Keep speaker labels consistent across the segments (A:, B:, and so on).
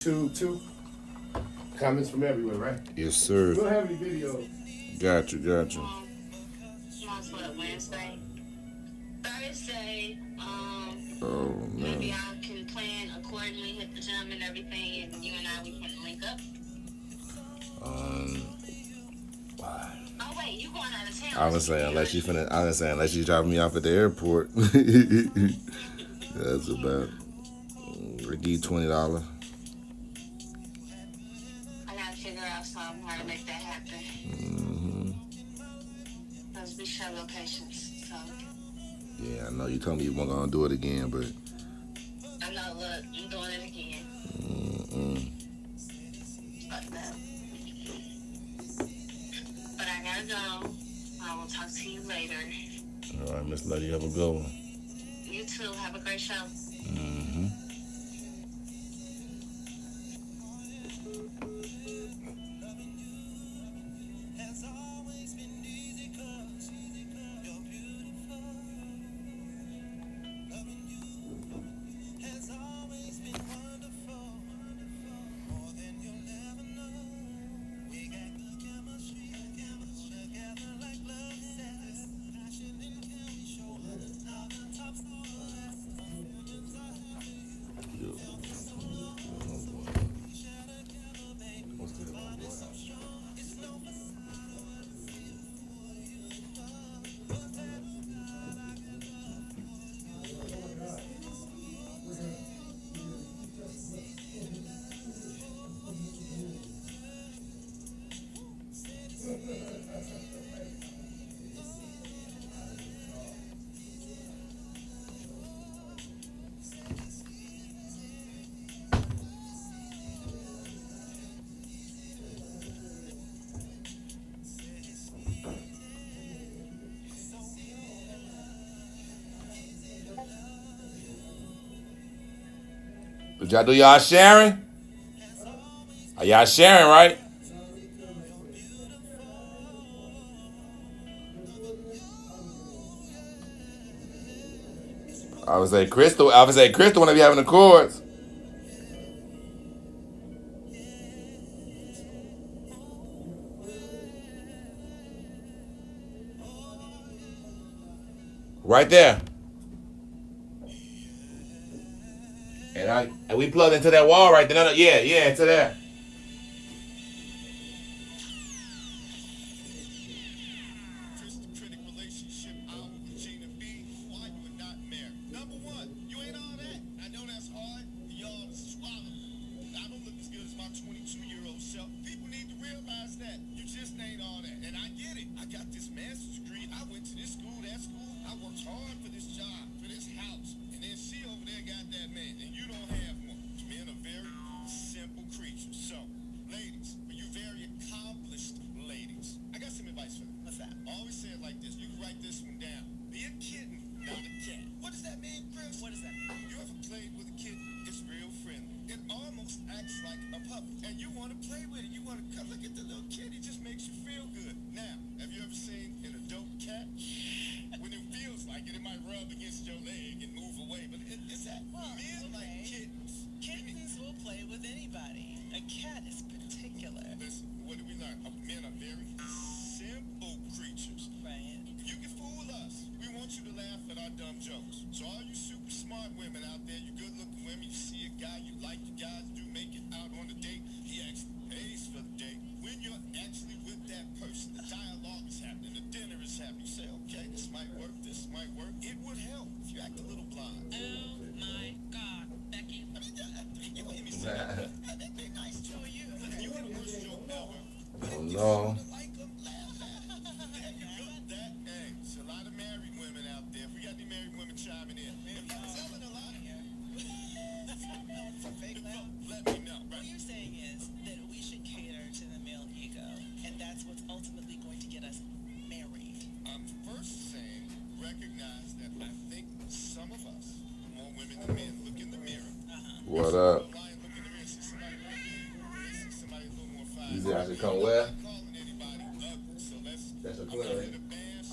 A: Too. Comments from everywhere, right?
B: Yes,
A: We
B: sir.
A: don't have any videos.
B: Got you, got you.
C: Tomorrow's what, Wednesday? Thursday,
B: Oh
C: maybe
B: man.
C: I can plan accordingly, hit the gym and everything, and you and we can link up.
B: Um,
C: Oh, wait, you going out of town?
B: I was saying unless you dropping me off at the airport. That's about. I give you $20.
C: I gotta figure out something how to make that happen.
B: Hmm.
C: Because we share locations, so.
B: Yeah, I know you told me you weren't gonna do it again, but.
C: I know, look, I'm doing it again.
B: Mm-mm.
C: But no. But I gotta go. I will talk to you later.
B: All right, Miss Lady, have a good one.
C: You too. Have a great show.
B: Mm-hmm. Did y'all do y'all sharing? Are y'all sharing, right? I would say Crystal wanna be having the chords. Right there. And we plugged into that wall right there. No, yeah, into there.
D: Kris the Critic relationship hour with Gina B. Why you are not married? Number one, you ain't all that. I know that's hard for y'all to swallow. I don't look as good as my 22-year-old self. People need to realize that. You just ain't all that. And I get it. I got this master's degree. I went to this school, that school. I worked hard for this job, for this house. And then she over there got that man. And you don't have one. Men are very simple creatures. So, ladies, for you very accomplished ladies, I got some advice for you. What's that? Always say it like this. You can write this one down. Be a kitten, not a cat. What does that mean, Kris? What does that mean? You ever played with a kitten? It's real friendly. It almost acts like a puppy. And you want to play with it. You want to come look at the little kid. It just makes you feel good. Now, have you ever seen an adult cat? When it feels like it, it might rub against your leg and move away. But it's that men like kittens.
E: Kittens will play with anybody. A cat is particular.
D: Listen, what did we learn? Men are very simple creatures.
E: Right.
D: You can fool us. We want you to laugh at our dumb jokes. So all you super smart women out there, you good looking women, you see a guy you like, you guys do make it out on a date, he actually pays for the date. When you're actually with that person, the dialogue is happening, the dinner is happening. You say, okay, this might work, this might work. It would help if you act a little blind.
E: Oh my God, Becky.
D: I mean, you gonna hear me say that? That'd be nice to you. You get a worst joke ever.
B: Oh no.
D: Like them, laugh at them. There you go. That, hey, it's a lot of married women out there. If we got any married women chiming in, if you're telling a lot here,
E: It's a fake laugh.
D: let me know.
E: What
D: Right?
E: you're saying is that we should cater to the male ego, and that's what's ultimately going to get us married.
D: I'm first saying, recognize that I think some of us, more women than men, look in the mirror.
B: What
D: Go
B: up?
D: lie and look in the mirror, see somebody a little big, they see somebody a little more fine.
B: You see I should come where?
D: I'm not calling anybody ugly, so let's.
B: That's a
D: I'm
B: clue,
D: not
B: right?
D: here to bash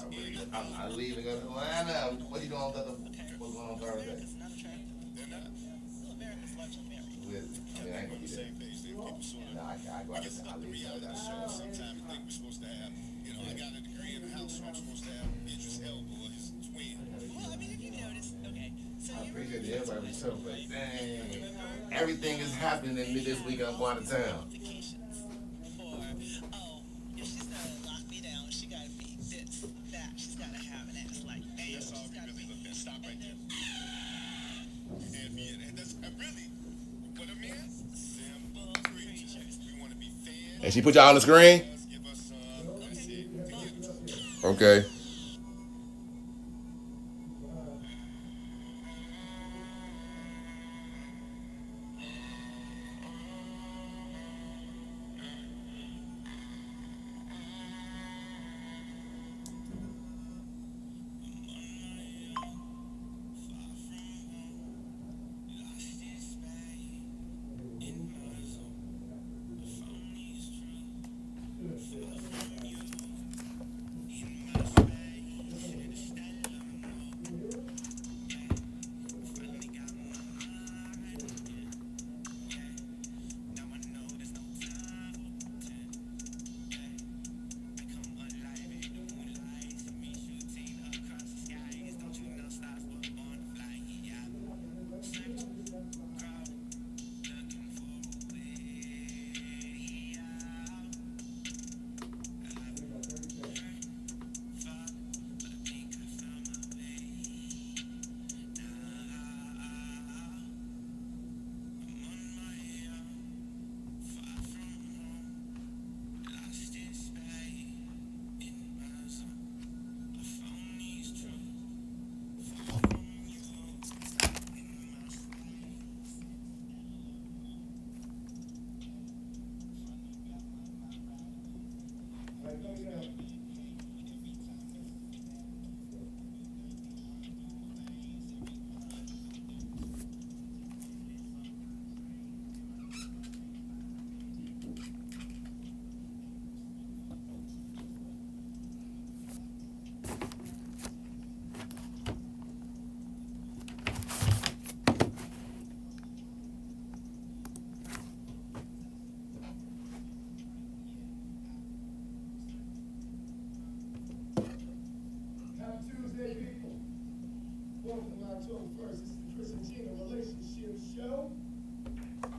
B: I leave and go to Atlanta. What you doing on Thursday?
E: Okay.
B: What's going on
E: Little
B: Thursday?
E: America's not attractive.
D: They're not.
E: Little America's largely married.
B: With mean, I ain't gonna be there.
D: Same page. Then people sort of
B: No, I go
D: we
B: out
D: get
B: there. I
D: stuck in
B: leave
D: reality
B: that.
D: shows sometimes and think we're supposed to have, I got a degree in the house, so I'm supposed to have Idris Elba or his twin.
E: Well, I mean, if you notice, okay, so
B: I
E: you
B: appreciate
E: remember
B: everybody was so, but
E: right?
B: dang, everything is happening to me this week. I'm going out of town.
E: Qualifications for, oh, if she's gonna lock me down, she gotta be this, that. She's gotta have an ass like bam.
D: That's all
E: She's
D: we
E: gotta
D: really
E: be.
D: look at. Stop right there. And that's really what a man. Simple creatures. We want to be fed.
B: And she put y'all on the screen?
D: Give us some. That's it. Community.
B: Okay.
A: Happy Tuesday, people. Welcome to October 1st. This is the Kris Gina Relationship Show.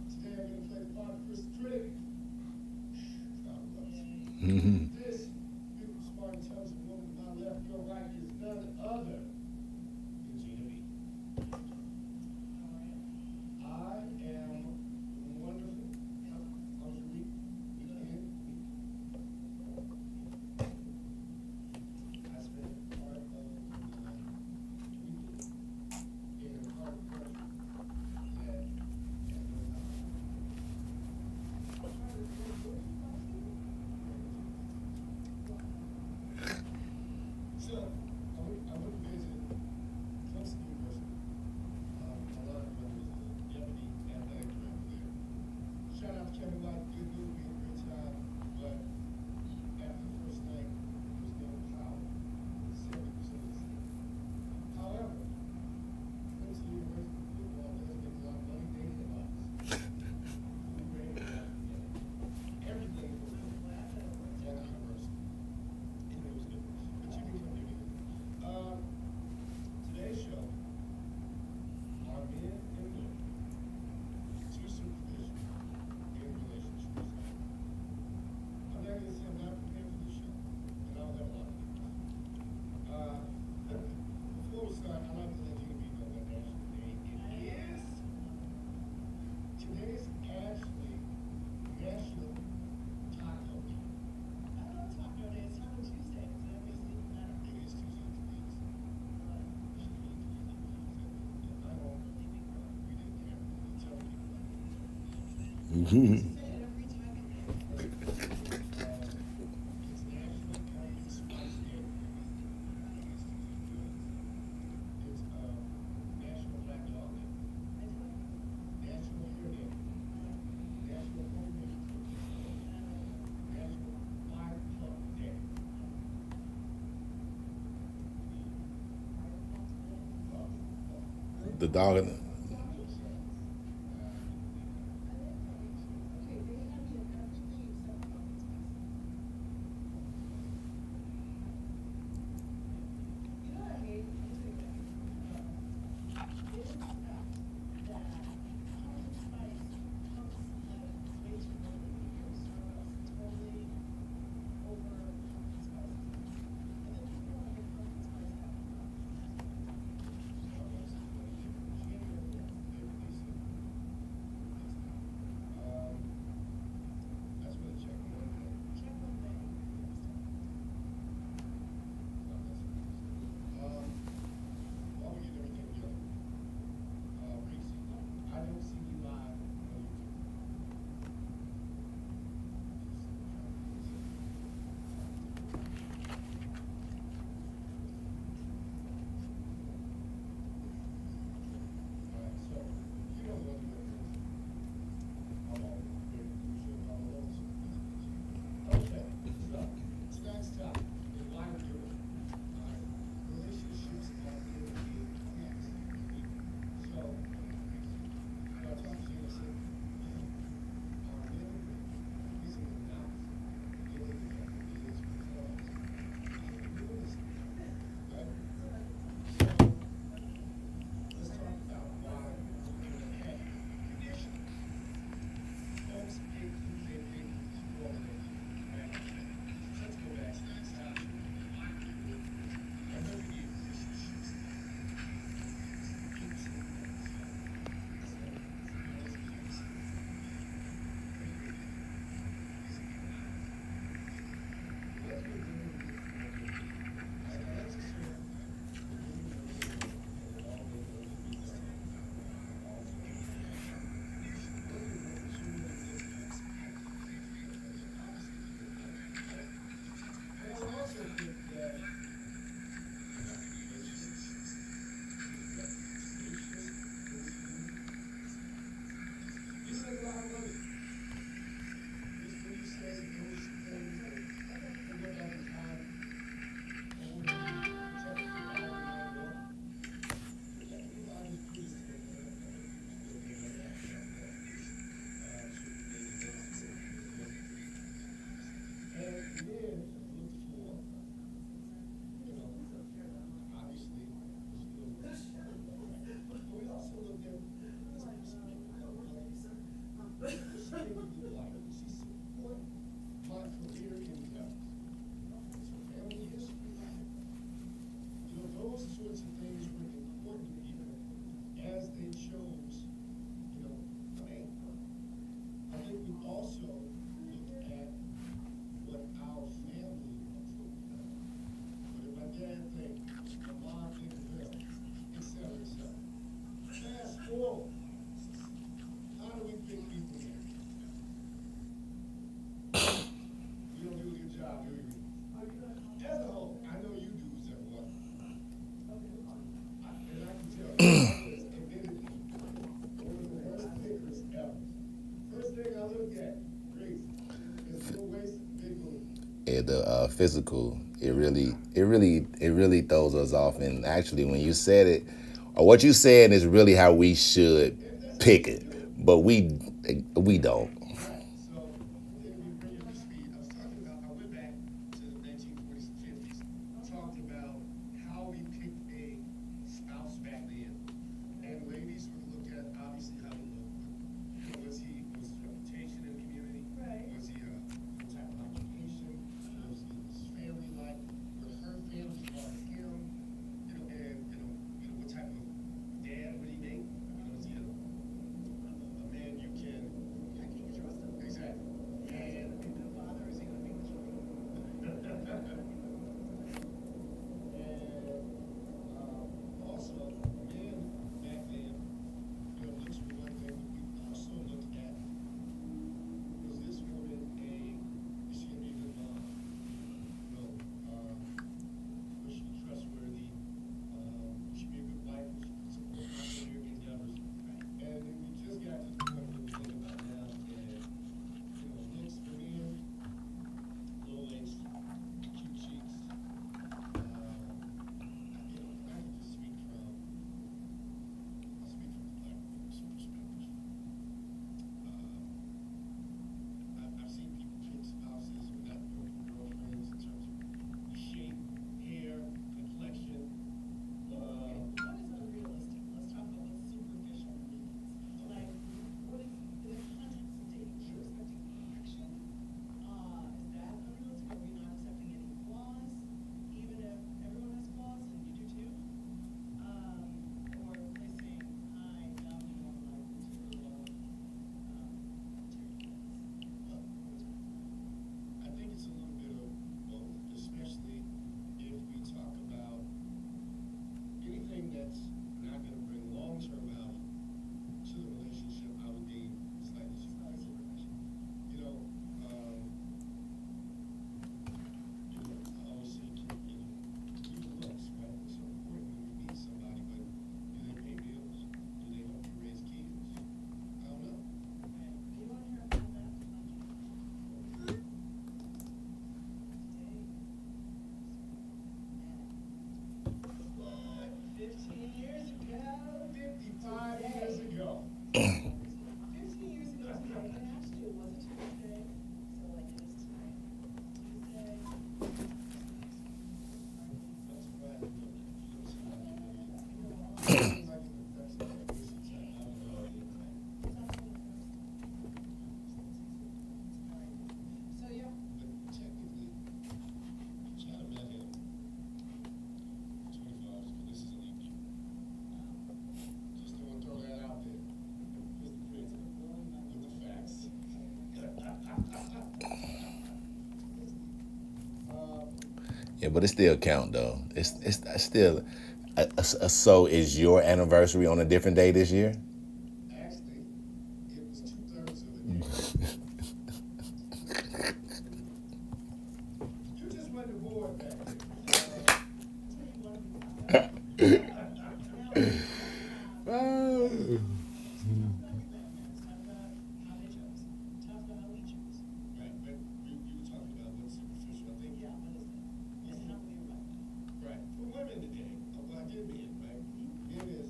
A: Today I'm going to play the part of Chris the Critic. God bless. This beautiful smart intelligent woman to my left, your right, is none other than Gina B. I am wonderful. How's your week? Weekend? I spent part of the weekend in a part of the country that has no power. So, I went to visit Clemson University. My lot of brother was the deputy athletic director there. Shout out to Kevin White, good dude, we had a great time, but after the first night, there was no power. 70% of the city. However, Clemson University football does make a lot of money, they hit us. We bring everything for the university. And it was good. But you can come to me. Today's show are men and women to supervision in relationships. I'm not gonna say I'm not prepared for this show, and I'll have a lot of things. Before we start, I'd like to let Gina B know what National Day it is. Today is actually National Taco Day.
E: I love Taco Day. It's Taco Tuesday. So that makes it even better.
A: It is Tuesday today. I don't, we didn't have to tell people.
E: Say it every time it is.
A: It's National Pumpkin Spice Day. It's National Black Dog Day. National Hair Day. National Home Day. National Fire Truck Day.
B: The dog.
A: thing I look at, Grace. It's little waist, big booty.
B: Yeah, the physical, it really throws us off. And actually, when you said it, or what you said is really how we should pick it, but we don't.
A: Right. So, let me bring you up to speed. I was talking about, I went back to the 1940s and 50s, talked about how we picked a spouse back then. And ladies would look at, obviously, how he looked. You know, was his reputation in the community?
F: Right.
A: Was he, what type of occupation? Was his family like? Were her family like him? You know, and, what type of dad would he make? You know, is he a man you can
F: I can't trust him.
A: exactly.
F: And if the father is he gonna be the children?
A: And also, men back then, looks were one thing, but we also looked at, was this woman is she gonna be a good mom? No. Was she trustworthy? Will she be a good wife? Will she support my career endeavors? And then we just got to the point where we think about now, and, looks for men, low waist, cute cheeks. I can just speak from, I'll speak from the black woman's perspective. I've seen people pick spouses or not girlfriends in terms of shape, hair, complexion.
F: What is unrealistic? Let's talk about what superficial means. Like, what is, in the context of dating, you're expecting perfection? Is that unrealistic? Are we not accepting any flaws? Even if everyone has flaws and you do too? Or placing high value on like material,
A: I think it's a little bit of both, especially if we talk about anything that's not gonna bring long-term value to the relationship. I would deem slightly superficial. I always say, keep the looks, right? It's so important when you meet somebody, but do they pay bills? Do they help you raise kids? I don't know.
F: Okay, you wanna hear about that? Today. 15 years ago.
A: 55 years ago.
F: 15 years ago today, and actually it was a Tuesday, so like it is tonight. Tuesday.
A: That's why I know that. You don't seem like you're really, seem like you're the best at this time. I don't know anything.
F: So yeah,
A: But technically, China met him 24 hours ago. This is a leap year. Just don't want to throw that out there. Just the crazy with the facts.
B: Yeah, but it still count though. It's still. So is your anniversary on a different day this year?
A: Actually, it was 2/3 of the day. You just went to board back there.
F: talk about how they chose. Talk about how we choose.
A: Right, but you were talking about what's superficial. I think,
F: Yeah, what is it? And how we arrive at
A: right, for women today, I did men, right? Men is,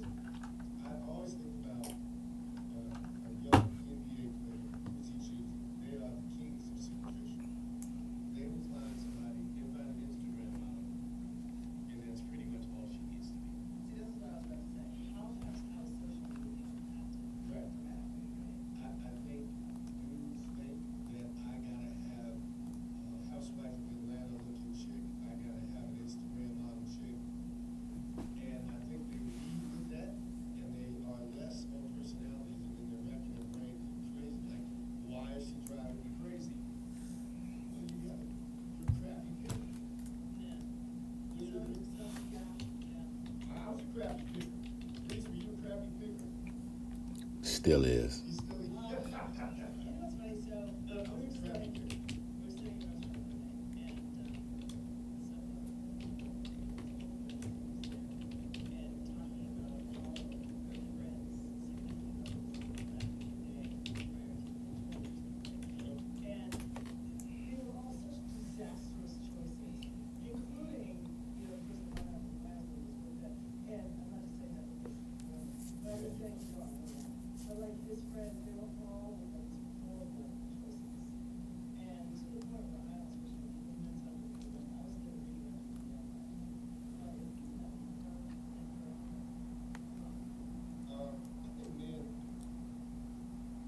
A: I always think about a young NBA player, who's he choosing? They are the kings of superficial. They will find somebody, they'll find an Instagram model, and that's pretty much all she needs to be.
F: See, this is what I was about to say. How social media impacted
A: Right.
F: dramatically, right?
A: I think dudes think that I gotta have a housewife of Atlanta looking chick, I gotta have an Instagram model chick. And I think they lead with that, and they are less on personalities, and then they're wrapping their brain crazy, like, why is she driving me crazy? Well, you're crappy picker.
F: Yeah.
A: You're a
F: So, yeah.
A: I was a crappy picker. Grace, were you a crappy picker?
B: Still is.
A: You still,
F: You know what's funny? So,
A: I was a crappy picker.
F: we're sitting in a restaurant the other day, and, talking about all of the friends, significant others, back in the day, prior to close friends, they were all with those horrible choices. And to the point where I almost wish I was men's health because I was getting ready to be on that. But it's not her and her.
A: I think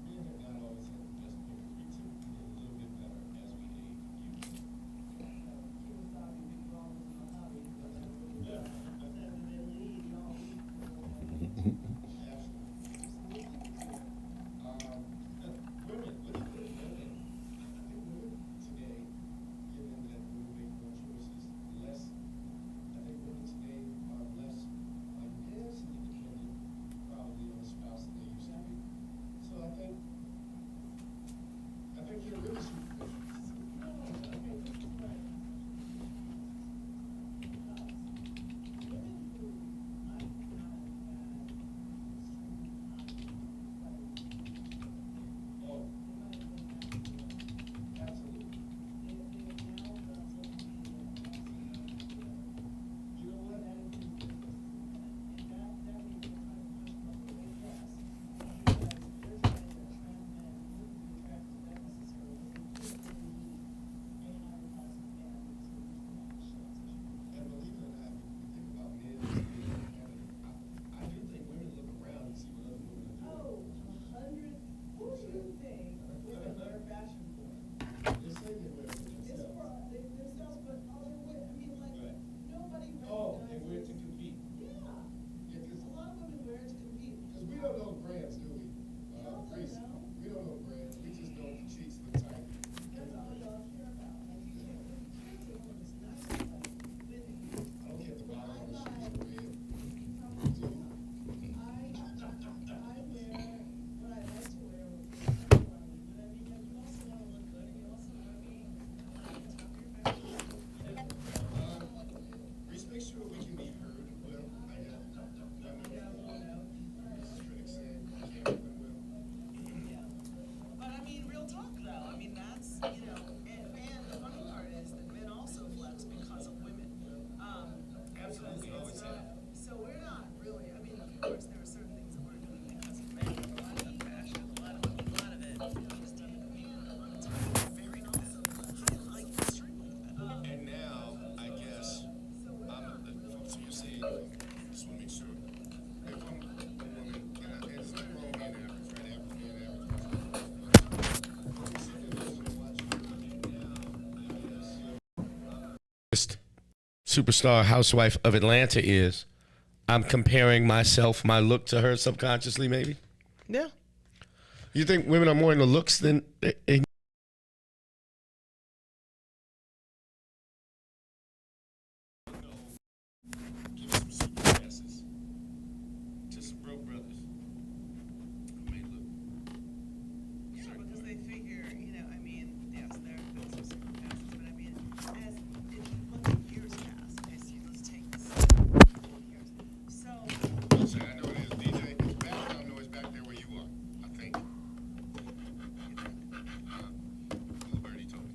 A: men have not always had the best pickers. We typically get a little bit better as we age, usually.
F: Kiyosaki, big ballers, and Mojave, but that's what it
A: Yeah.
F: is. And they lead, y'all lead.
A: Absolutely. Women, what do you think women? I think women today, given that women make more choices, less, I think women today are less financially dependent probably on a spouse than they used to be. So I think you're really super.
F: No, okay, this is right. Women who might not have had
A: Oh, absolutely. You know what? And believe it or not, we think about men as being competitive. I do think women look around and see what other women are doing.
F: Who do you think women wear fashion for?
A: They say they wear it for
F: It's
A: themselves.
F: for themselves, but other women, I mean, like,
A: Right.
F: nobody
A: Oh, they wear it to
F: recognizes.
A: compete.
F: Yeah,
A: Yeah,
F: a lot of women wear it to compete.
A: cause we don't know brands, do we?
F: Y'all don't
A: Kris,
F: know.
A: we don't know brands. We just know the cheeks look tight.
F: That's all y'all care about. Like, you can't, when you care to a woman, it's not just like fitting.
A: I don't care if the bottom of the shoes are red.
F: I wear what I like to wear with my body, but I mean, like, you also wanna look good, and you also wanna be at the top of your fashion.
A: Kris, make sure we can be heard well. I got Mrs. Critic said, I can't hear them well.
E: Yeah. But I mean, real talk though. I mean, that's, you know, and the funny part is that men also flex because of women.
A: Absolutely,
E: because
A: always
E: it's,
A: have.
E: So we're not really, I mean, of course, there are certain things that we're doing because of men. A lot of the fashion, a lot of it is done to compete. A lot of times, very also highlight extremely.
A: And now, I guess, so you're saying, just wanna make sure, if I'm a woman, and there's nothing wrong with being average, right? Average, being average. But we're sitting there listening and watching TV now, I guess,
G: Superstar housewife of Atlanta is, I'm comparing myself, my look to her subconsciously, maybe.
E: Yeah.
G: You think women are more into looks than?
A: give us some super passes to some broke brothers who may look
E: Yeah,
A: certain
E: because
A: way.
E: they figure, you know, I mean, yes, there have been some super passes, but I mean, as if you look at years past, okay, so let's take this 40 years. So,
A: Listen, I know it is, DJ, it's background noise back there where you are, I think. Little birdie told me.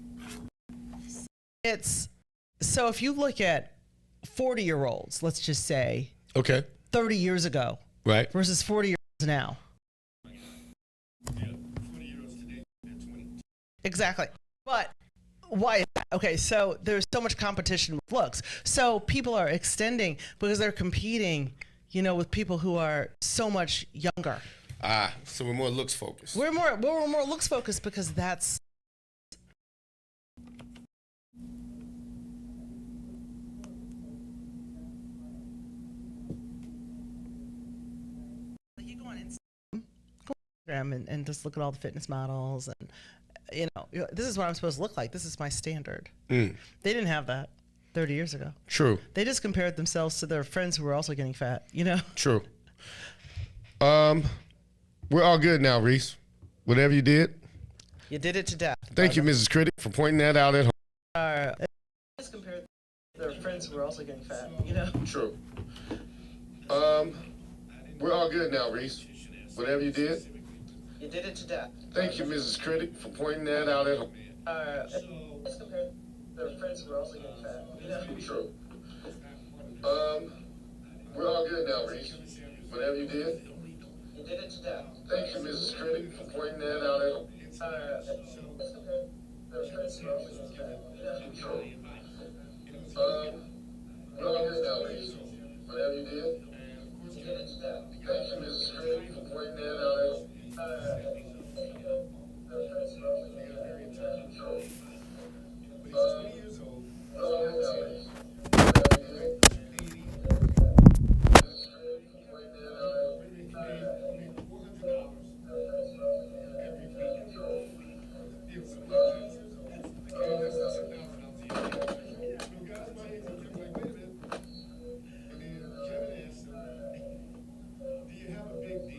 E: it's so if you look at 40-year-olds, let's just say
G: Okay,
E: 30 years ago
G: right.
E: versus 40 years now.
A: Yeah, 20-year-olds today, they're 20.
E: Exactly. But why is that? Okay, so there's so much competition with looks. So people are extending because they're competing, you know, with people who are so much younger.
G: So we're more looks focused.
E: We're more looks focused because that's you go on Instagram and just look at all the fitness models and you know, this is what I'm supposed to look like. This is my standard. They didn't have that 30 years ago.
G: True,
E: They just compared themselves to their friends who were also getting fat, you know?
G: true. We're all good now, Reese. Whatever you did,
E: You did it to death.
G: thank you, Mrs. Critic, for pointing that out at home.
E: Just compared to their friends who were also getting fat, you know?
G: True. We're all good now, Reese. Whatever you did,
E: You did it to death.
G: thank you, Mrs. Critic, for pointing that out at home.
E: Just compared to their friends who were also getting fat, you know?
G: True. We're all good now, Reese. Whatever you did,
A: Thank you, Mrs. Critic, for pointing that out every time. No, whatever you did. Thank you, Mrs. Critic, for pointing that out every time. But he's 20 years old. Whatever you did. Mrs. Critic, for pointing that out every time. $400 every week. Yeah, something like that. That's $10,000 a year. No, guys, my age, I'm like, wait a minute. And then Kevin asked him, do you have a big D?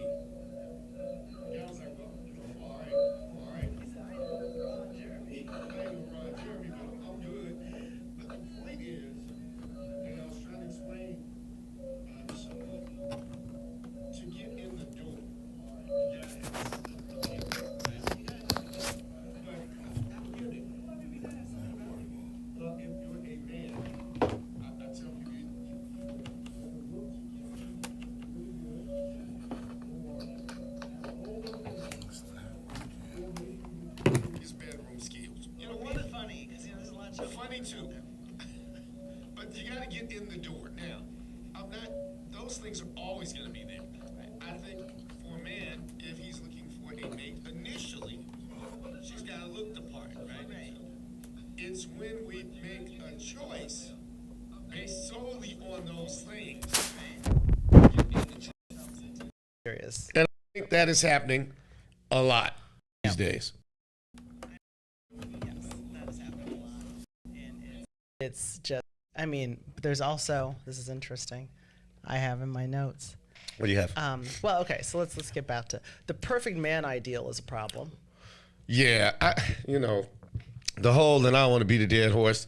A: The guy was like, well, all right, all right. He said, I ain't no Ron Jeremy. I ain't no Ron Jeremy, but I'm good. But the point is, and I was trying to explain something, to get in the door, you gotta have well, if you're a man, I tell you, his bedroom skills. You know what?
E: Funny, because there's a lot of
A: Funny too. But you gotta get in the door. Now, I'm not, those things are always gonna be there. I think for a man, if he's looking for a mate initially, she's gotta look the part, right? It's when we make a choice based solely on those things.
E: serious.
G: And I think that is happening a lot these days.
E: Yes, that is happening a lot. And it's just, I mean, there's also, this is interesting, I have in my notes.
G: What do you have?
E: Well, okay, so let's get back to the perfect man ideal is a problem.
G: Yeah, the whole, and I don't want to beat a dead horse,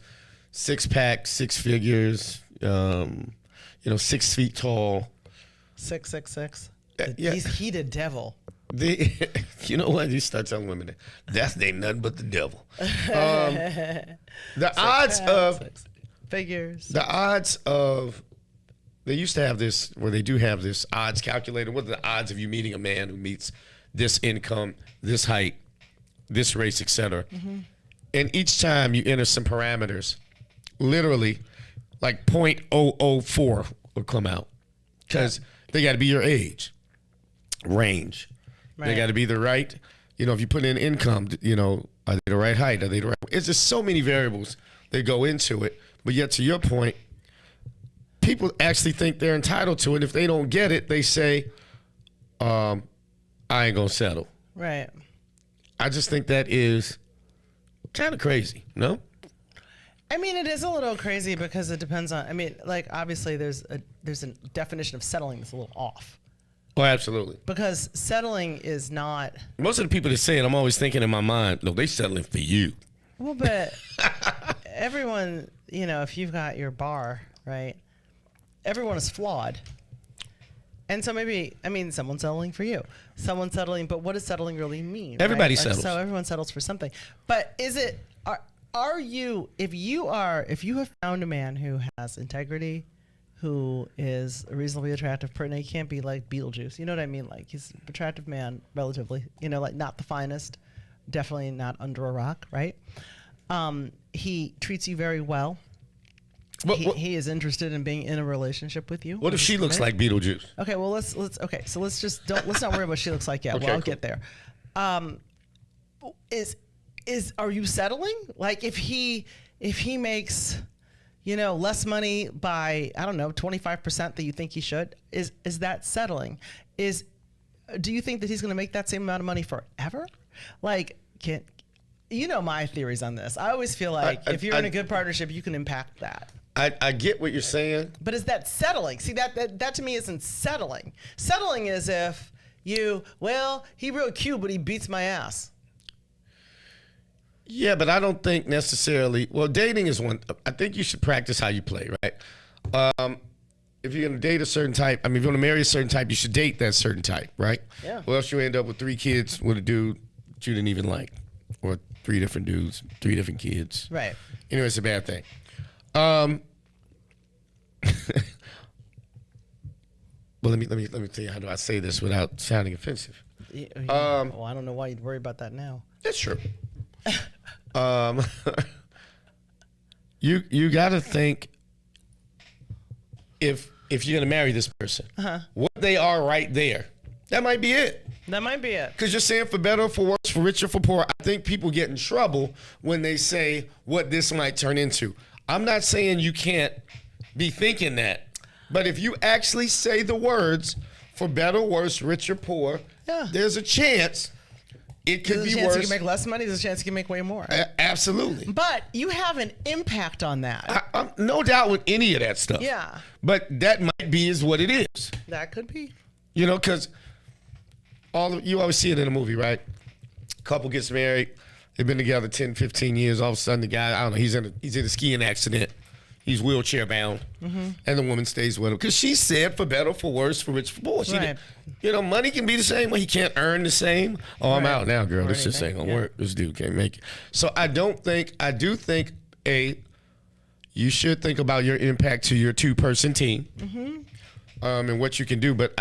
G: 6-pack, 6 figures, 6 feet tall.
E: 666.
G: Yeah.
E: He's heated devil.
G: You know what? You start telling women that ain't nothing but the devil. The odds of
E: six figures.
G: the odds of they used to have this, where they do have this odds calculator. What are the odds of you meeting a man who meets this income, this height, this race, etc. And each time you enter some parameters, literally like 0.004 will come out, because they got to be your age, range. They
E: Right.
G: got to be the right, if you put in income, are they the right height? Are they the right? It's just so many variables that go into it. But yet, to your point, people actually think they're entitled to it. If they don't get it, they say, I ain't gonna settle.
E: Right.
G: I just think that is kind of crazy, no?
E: I mean, it is a little crazy because it depends on, I mean, like, obviously there's a definition of settling that's a little off.
G: Oh, absolutely.
E: Because settling is not,
G: Most of the people that say it, I'm always thinking in my mind, no, they settling for you.
E: well, but everyone, if you've got your bar, right, everyone is flawed. And so maybe, someone's settling for you. Someone's settling, but what does settling really mean?
G: Everybody
E: right?
G: settles.
E: So everyone settles for something. But is it, are you, if you have found a man who has integrity, who is a reasonably attractive person, he can't be like Beetlejuice, you know what I mean? Like, he's an attractive man, relatively, like not the finest, definitely not under a rock, right? He treats you very well. He is interested in being in a relationship with you.
G: What if she looks like Beetlejuice?
E: Okay, well let's let's not worry about what she looks like yet.
G: Okay,
E: I'll
G: cool.
E: get there. Are you settling? Like, if he makes, less money by, I don't know, 25% that you think he should, is that settling? Do you think that he's going to make that same amount of money forever? Like, my theories on this. I always feel like if you're in a good partnership, you can impact that.
G: I get what you're saying.
E: But is that settling? See, that to me isn't settling. Settling is if he real cute, but he beats my ass.
G: Yeah, but I don't think necessarily. Well, dating is one. I think you should practice how you play, right? If you're going to date a certain type, if you're going to marry a certain type, you should date that certain type, right?
E: Yeah.
G: Or else you end up with 3 kids with a dude that you didn't even like, or 3 different dudes, 3 different kids.
E: Right.
G: Anyway, it's a bad thing. Well, let me tell you how do I say this without sounding offensive.
E: Yeah, well, I don't know why you'd worry about that now.
G: That's true. You got to think if you're gonna marry this person, what they are right there. That might be it.
E: That might be it.
G: Because you're saying for better or for worse, for richer or for poor. I think people get in trouble when they say what this might turn into. I'm not saying you can't be thinking that, but if you actually say the words for better, worse, rich or poor, there's a chance it could
E: There's
G: be
E: a chance
G: worse.
E: you can make less money. There's a chance you can make way more.
G: Absolutely.
E: But you have an impact on that.
G: I'm no doubt with any of that stuff.
E: Yeah.
G: But that might be is what it is.
E: That could be.
G: You know, because you always see it in a movie, right? Couple gets married. They've been together 10, 15 years. All of a sudden, the guy, I don't know, he's in a skiing accident. He's wheelchair bound. And the woman stays with him. Because she said for better, for worse, for rich, for poor.
E: Right.
G: You know, money can be the same way. He can't earn the same. Oh, I'm
E: Right.
G: out now, girl.
E: Or
G: This just ain't
E: anything,
G: going to
E: yeah.
G: work. This dude can't make it. So I do think, you should think about your impact to your two-person team and what you can do. But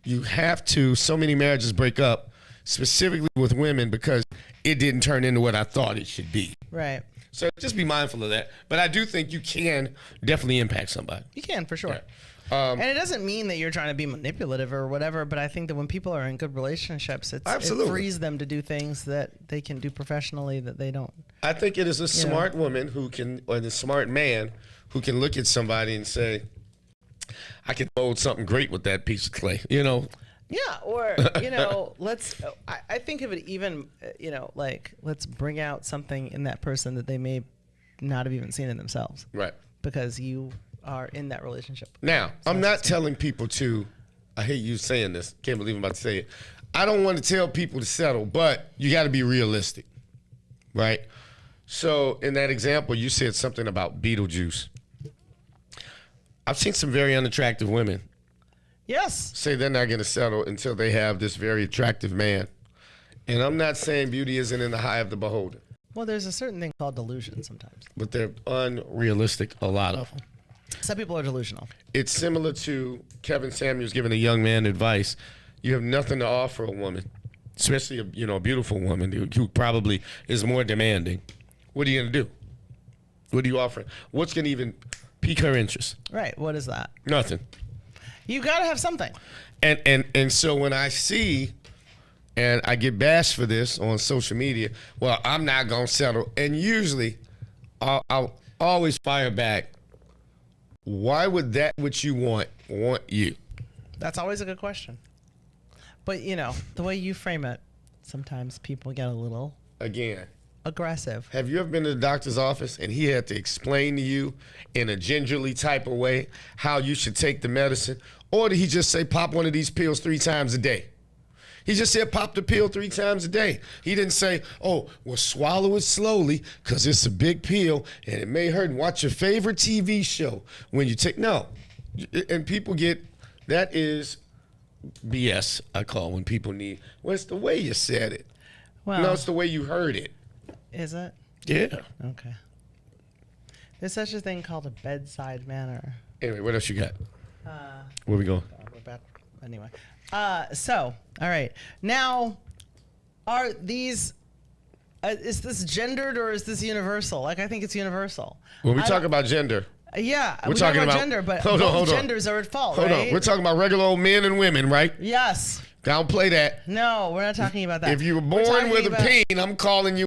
G: you have to, so many marriages break up, specifically with women, because it didn't turn into what I thought it should be.
E: Right.
G: So just be mindful of that. But I do think you can definitely impact somebody.
E: You can, for sure.
G: Yeah.
E: And it doesn't mean that you're trying to be manipulative or whatever, but I think that when people are in good relationships, it
G: Absolutely.
E: frees them to do things that they can do professionally that they don't.
G: I think it is a smart woman or the smart man who can look at somebody and say, I can mold something great with that piece of clay, you know?
E: Yeah, or, I think of it even, like, let's bring out something in that person that they may not have even seen in themselves.
G: Right.
E: Because you are in that relationship.
G: Now, I'm not telling people I hate you saying this. Can't believe I'm about to say it. I don't want to tell people to settle, but you got to be realistic, right? So in that example, you said something about Beetlejuice. I've seen some very unattractive women
E: Yes.
G: say they're not going to settle until they have this very attractive man. And I'm not saying beauty isn't in the eye of the beholder,
E: Well, there's a certain thing called delusion sometimes.
G: but they're unrealistic, a lot of them.
E: Some people are delusional.
G: It's similar to Kevin Samuels giving a young man advice. You have nothing to offer a woman, especially a beautiful woman who probably is more demanding. What are you going to do? What are you offering? What's going to even pique her interest?
E: Right. What is that?
G: Nothing.
E: You got to have something.
G: And so when I see, and I get bashed for this on social media, well, I'm not going to settle. And usually I'll always fire back. Why would that which you want you?
E: That's always a good question. But, the way you frame it, sometimes people get a little
G: Again,
E: aggressive.
G: have you ever been to the doctor's office and he had to explain to you in a gingerly type of way how you should take the medicine? Or did he just say pop one of these pills 3 times a day? He just said pop the pill 3 times a day. He didn't say, oh, well, swallow it slowly because it's a big pill and it may hurt. And watch your favorite TV show when you take. No. And people get, that is BS, I call when people need. Well, it's the way you said it.
E: Well,
G: No, it's the way you heard it.
E: is it?
G: Yeah.
E: Okay. There's such a thing called a bedside manner.
G: Anyway, what else you got? Where we going?
E: We're back. Anyway. So, all right. Now, are these, is this gendered or is this universal? Like, I think it's universal.
G: When we
E: I
G: talk
E: don't-
G: about gender,
E: Yeah,
G: We're
E: we're
G: talking
E: talking about
G: about-
E: gender, but
G: hold on,
E: both
G: hold on.
E: genders are at fault,
G: hold
E: right?
G: on. We're talking about regular old men and women, right?
E: Yes.
G: Don't play that.
E: No, we're not talking about that.
G: If you were
E: We're
G: born
E: talking
G: with a
E: about-
G: pain, I'm calling you